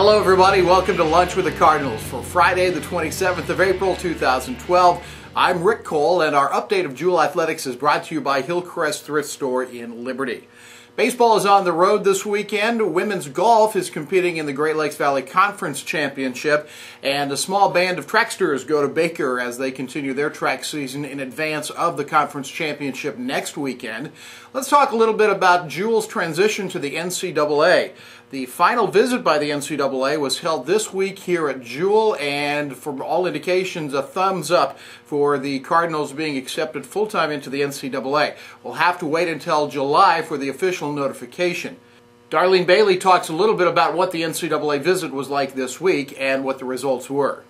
Hello everybody, welcome to Lunch with the Cardinals for Friday the 27th of April 2012. I'm Rick Cole and our update of Jewel Athletics is brought to you by Hillcrest Thrift Store in Liberty. Baseball is on the road this weekend. Women's golf is competing in the Great Lakes Valley Conference Championship, and a small band of tracksters go to Baker as they continue their track season in advance of the conference championship next weekend. Let's talk a little bit about Jewel's transition to the NCAA. The final visit by the NCAA was held this week here at Jewel, and from all indications, a thumbs up for the Cardinals being accepted full-time into the NCAA. We'll have to wait until July for the official notification. Darlene Bailey talks a little bit about what the NCAA visit was like this week and what the results were.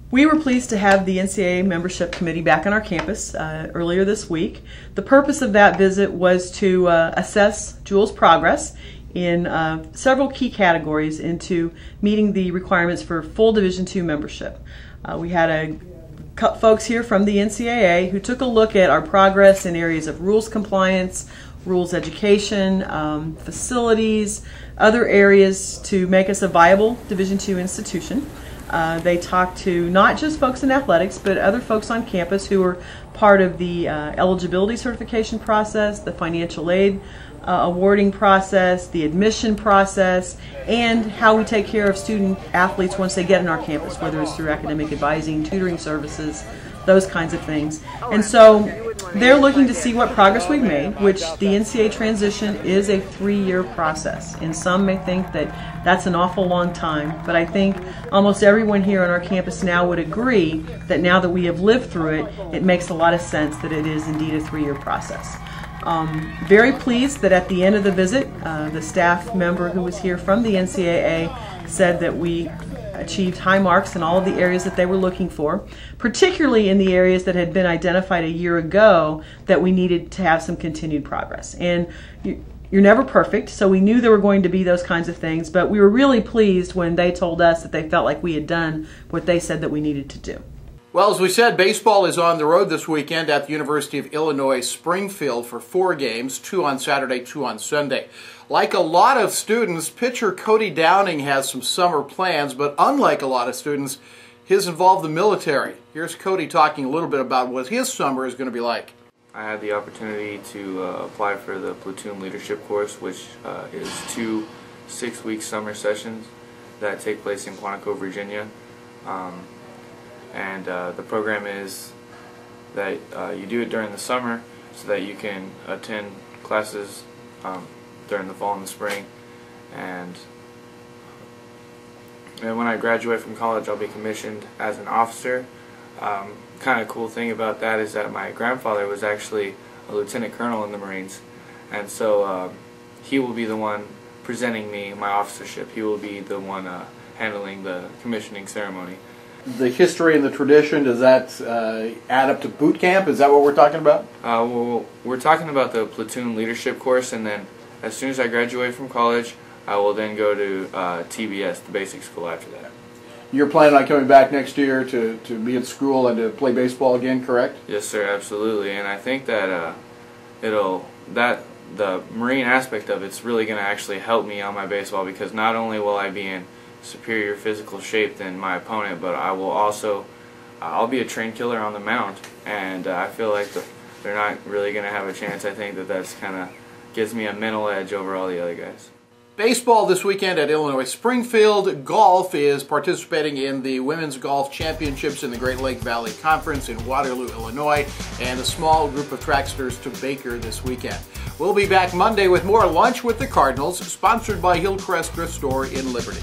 We were pleased to have the NCAA membership committee back on our campus earlier this week. The purpose of that visit was to assess Jewel's progress in several key categories into meeting the requirements for full Division II membership. We had folks here from the NCAA who took a look at our progress in areas of rules compliance, rules education, facilities, other areas to make us a viable Division II institution. They talked to not just folks in athletics, but other folks on campus who were part of the eligibility certification process, the financial aid awarding process, the admission process, and how we take care of student athletes once they get on our campus, whether it's through academic advising, tutoring services, those kinds of things. And so they're looking to see what progress we've made, which the NCAA transition is a 3-year process. And some may think that that's an awful long time, but I think almost everyone here on our campus now would agree that now that we have lived through it, it makes a lot of sense that it is indeed a 3-year process. Very pleased that at the end of the visit, the staff member who was here from the NCAA said that we achieved high marks in all of the areas that they were looking for, particularly in the areas that had been identified a year ago that we needed to have some continued progress. And you're never perfect, so we knew there were going to be those kinds of things, but we were really pleased when they told us that they felt like we had done what they said that we needed to do. Well, as we said, baseball is on the road this weekend at the University of Illinois Springfield for 4 games, 2 on Saturday, 2 on Sunday. Like a lot of students, pitcher Cody Downing has some summer plans, but unlike a lot of students, his involve the military. Here's Cody talking a little bit about what his summer is going to be like. I had the opportunity to apply for the platoon leadership course, which is 2 6-week summer sessions that take place in Quantico, Virginia. The program is that you do it during the summer so that you can attend classes during the fall and the spring. And when I graduate from college, I'll be commissioned as an officer. Kind of cool thing about that is that my grandfather was actually a lieutenant colonel in the Marines, and so he will be the one presenting me my officership. He will be the one handling the commissioning ceremony. The history and the tradition, does that add up to boot camp? Is that what we're talking about? Well, we're talking about the platoon leadership course, and then as soon as I graduate from college, I will then go to TBS, the basic school, after that. You're planning on coming back next year to be at school and to play baseball again, correct? Yes, sir, absolutely. And I think that the Marine aspect of it's really going to actually help me on my baseball, because not only will I be in superior physical shape than my opponent, but I will also I'll be a train killer on the mound, and I feel like they're not really going to have a chance. I think that's kind of gives me a mental edge over all the other guys. Baseball this weekend at Illinois Springfield. Golf is participating in the Women's Golf Championships in the Great Lake Valley Conference in Waterloo, Illinois, and a small group of tracksters to Baker this weekend. We'll be back Monday with more Lunch with the Cardinals, sponsored by Hillcrest Thrift Store in Liberty.